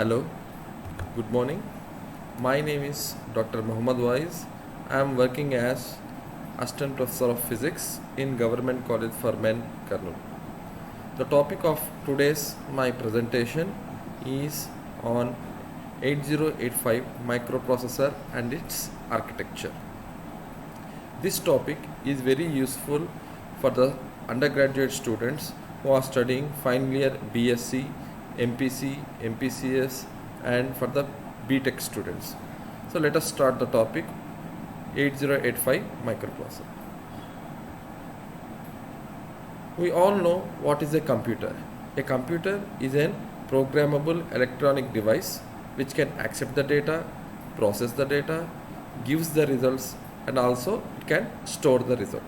Hello, good morning. My name is Dr. Muhammad Wais. I am working as Assistant Professor of Physics in Government College for Men, Kurnool. The topic of today's my presentation is on 8085 microprocessor and its architecture. This topic is very useful for the undergraduate students who are studying final year BSc, MPC, MPCS and for the BTech students. So let us start the topic 8085 microprocessor. We all know what is a computer. A computer is a programmable electronic device which can accept the data, process the data, gives the results and also it can store the result.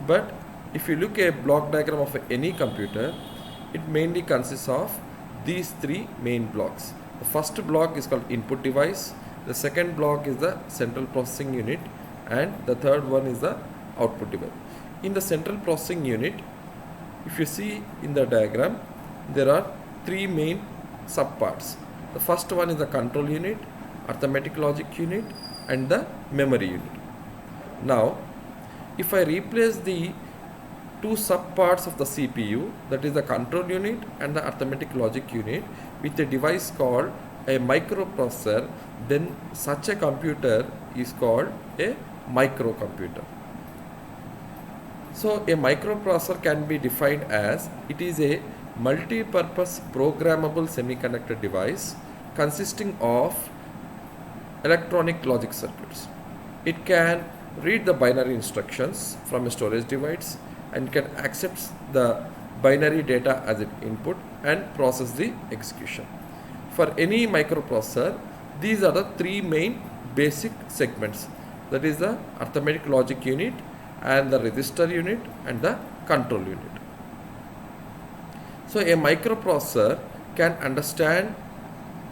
But if you look at a block diagram of any computer, it mainly consists of these three main blocks. The first block is called input device, the second block is the central processing unit and the third one is the output device. In the central processing unit, if you see in the diagram, there are three main subparts. The first one is the control unit, arithmetic logic unit and the memory unit. Now, if I replace the two subparts of the CPU, that is the control unit and the arithmetic logic unit, with a device called a microprocessor, then such a computer is called a microcomputer. So a microprocessor can be defined as it is a multi-purpose programmable semiconductor device consisting of electronic logic circuits. It can read the binary instructions from a storage device and can accept the binary data as an input and process the execution. For any microprocessor, these are the three main basic segments, that is the arithmetic logic unit and the register unit and the control unit. So a microprocessor can understand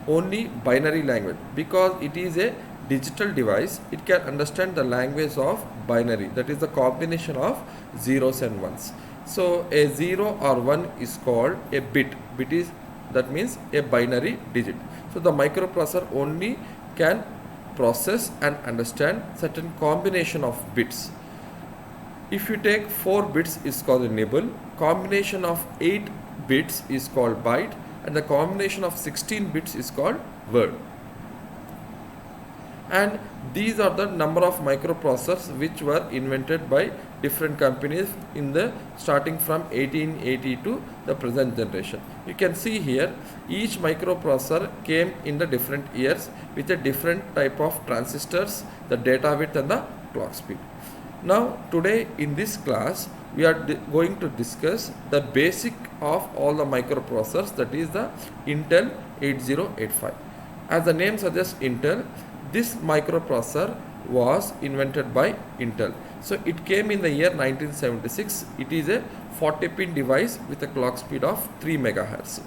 only binary language because it is a digital device. It can understand the language of binary, that is the combination of zeros and ones. So a 0 or 1 is called a bit. Bit is, that means a binary digit. So the microprocessor only can process and understand certain combination of bits. If you take 4 bits is called a nibble, combination of 8 bits is called byte and the combination of 16 bits is called word. And these are the number of microprocessors which were invented by different companies in the starting from 1880 to the present generation. You can see here each microprocessor came in the different years with a different type of transistors, the data width and the clock speed. Now today in this class we are going to discuss the basic of all the microprocessors, that is the Intel 8085. As the name suggests, Intel, this microprocessor was invented by Intel. So it came in the year 1976. It is a 40-pin device with a clock speed of 3 MHz.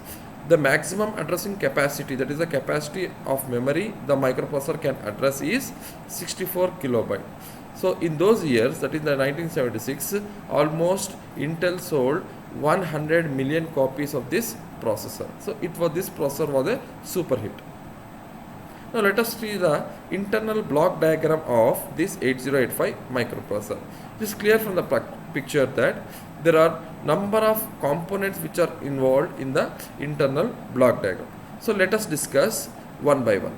The maximum addressing capacity, that is the capacity of memory the microprocessor can address, is 64 kilobyte. So in those years, that is the 1976, almost Intel sold 100 million copies of this processor. So this processor was a super hit. Now let us see the internal block diagram of this 8085 microprocessor. It is clear from the picture that there are number of components which are involved in the internal block diagram. So let us discuss one by one.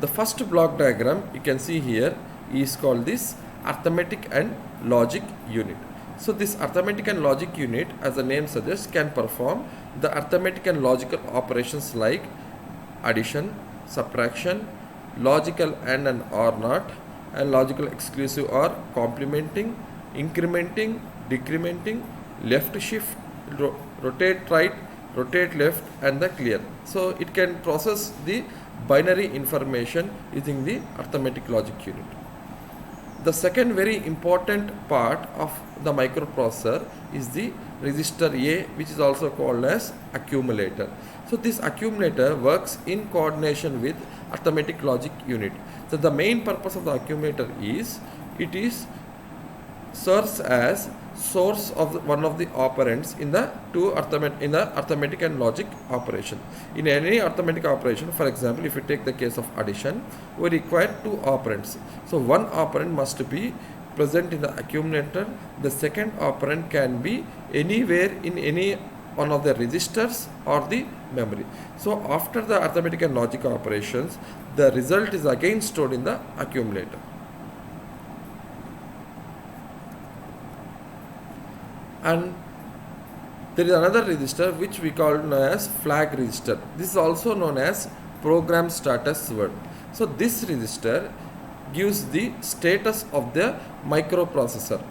The first block diagram you can see here is called this arithmetic and logic unit. So this arithmetic and logic unit, as the name suggests, can perform the arithmetic and logical operations like addition, subtraction, logical AND and OR NOT, and logical exclusive OR, complementing, incrementing, decrementing, left shift, rotate right, rotate left and the clear. So it can process the binary information using the arithmetic logic unit. The second very important part of the microprocessor is the register A, which is also called as accumulator. So this accumulator works in coordination with arithmetic logic unit. So the main purpose of the accumulator is it serves as source of one of the operands in the arithmetic and logic operation. In any arithmetic operation, for example, if you take the case of addition, we require two operands. So one operand must be present in the accumulator. The second operand can be anywhere in any one of the registers or the memory. So after the arithmetic and logic operations, the result is again stored in the accumulator. And there is another register which we call known as flag register. This is also known as program status word. So this register gives the status of the microprocessor.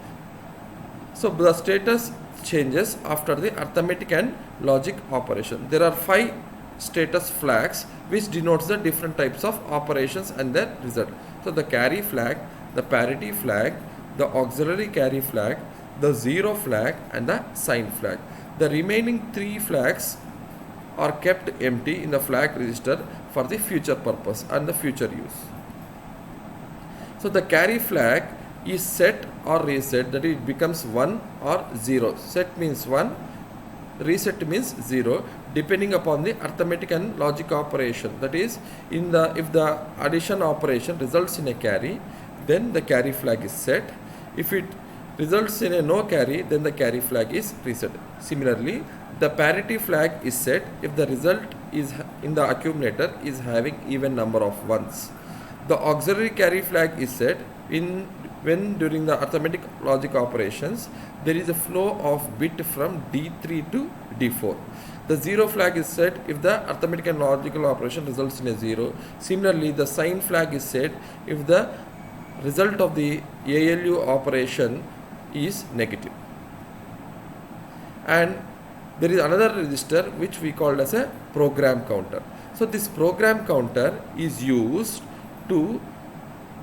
So the status changes after the arithmetic and logic operation. There are 5 status flags which denotes the different types of operations and their result. So the carry flag, the parity flag, the auxiliary carry flag, the zero flag and the sign flag. The remaining 3 flags are kept empty in the flag register for the future purpose and the future use. So the carry flag is set or reset, that it becomes 1 or 0. Set means 1, reset means 0, depending upon the arithmetic and logic operation. That is, if the addition operation results in a carry, then the carry flag is set. If it results in a no carry, then the carry flag is reset. Similarly, the parity flag is set if the result is in the accumulator is having even number of ones. The auxiliary carry flag is set when during the arithmetic logic operations there is a flow of bit from D3 to D4. The zero flag is set if the arithmetic and logical operation results in a 0. Similarly, the sign flag is set if the result of the ALU operation is negative. And there is another register which we call as a program counter. So this program counter is used to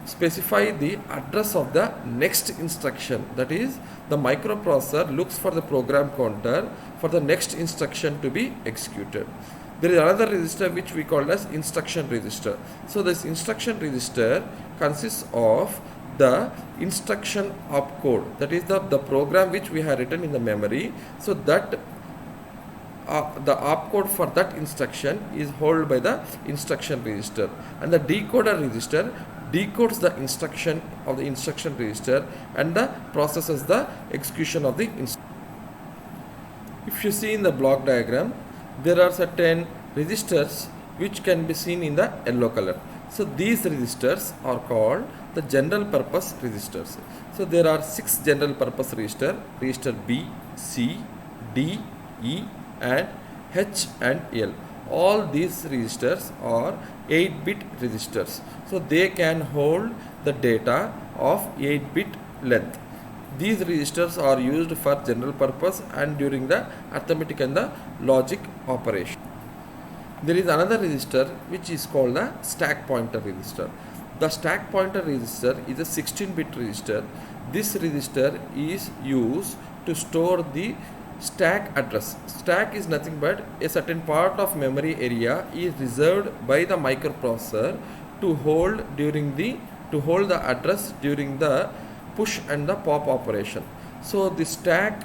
specify the address of the next instruction. That is, the microprocessor looks for the program counter for the next instruction to be executed. There is another register which we call as instruction register. So this instruction register consists of the instruction opcode, that is the program which we have written in the memory. So that the opcode for that instruction is held by the instruction register, and the decoder register decodes the instruction of the instruction register and processes the execution of the instruction. If you see in the block diagram, there are certain registers which can be seen in the yellow color. So these registers are called the general purpose registers. So there are 6 general purpose registers: register B, C, D, E and H and L. All these registers are 8-bit registers. So they can hold the data of 8-bit length. These registers are used for general purpose and during the arithmetic and the logic operation. There is another register which is called the stack pointer register. The stack pointer register is a 16-bit register. This register is used to store the stack address. Stack is nothing but a certain part of memory area is reserved by the microprocessor to hold the address during the push and the pop operation. So the stack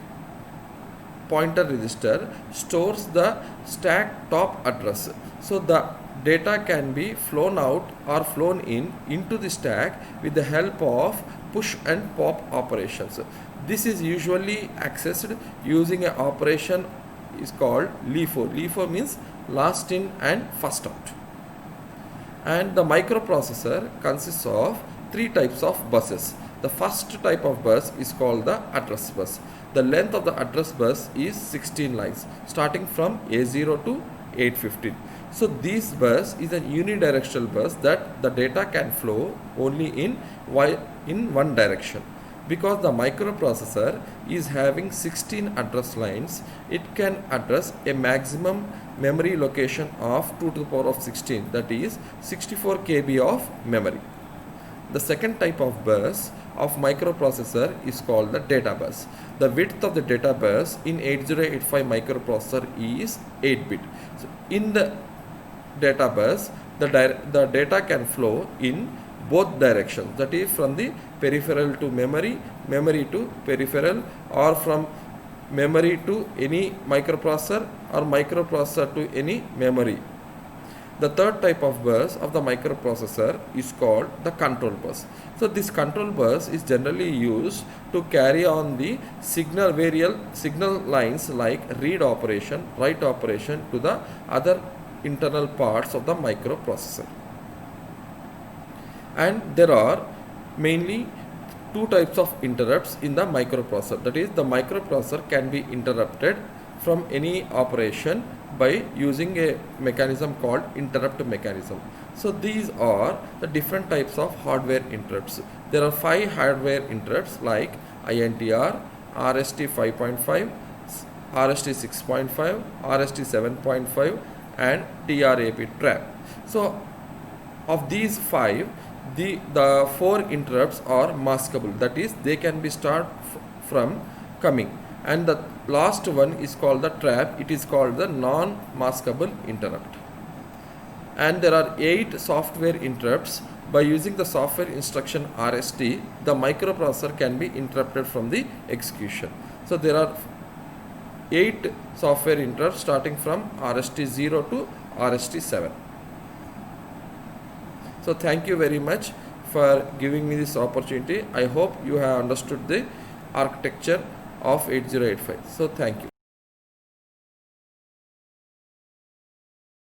pointer register stores the stack top address. So the data can be flown out or flown into the stack with the help of push and pop operations. This is usually accessed using an operation is called LIFO. LIFO means last in and first out. And the microprocessor consists of 3 types of buses. The first type of bus is called the address bus. The length of the address bus is 16 lines starting from A0 to 815. So this bus is a unidirectional bus that the data can flow only in one direction. Because the microprocessor is having 16 address lines, it can address a maximum memory location of 2 to the power of 16, that is 64 KB of memory. The second type of bus of microprocessor is called the data bus. The width of the data bus in 8085 microprocessor is 8-bit. So in the data bus, the data can flow in both directions, that is from the peripheral to memory, memory to peripheral, or from memory to any microprocessor or microprocessor to any memory. The third type of bus of the microprocessor is called the control bus. So this control bus is generally used to carry on the signal lines like read operation, write operation to the other internal parts of the microprocessor. And there are mainly two types of interrupts in the microprocessor. That is, the microprocessor can be interrupted from any operation by using a mechanism called interrupt mechanism. So these are the different types of hardware interrupts. There are 5 hardware interrupts like INTR, RST 5.5, RST 6.5, RST 7.5 and TRAP trap. So of these 5, the 4 interrupts are maskable, that is they can be started from coming, and the last one is called the trap. It is called the non-maskable interrupt. And there are 8 software interrupts. By using the software instruction RST, the microprocessor can be interrupted from the execution. So there are 8 software interrupts starting from RST 0 to RST 7. So thank you very much for giving me this opportunity. I hope you have understood the architecture of 8085. So thank you.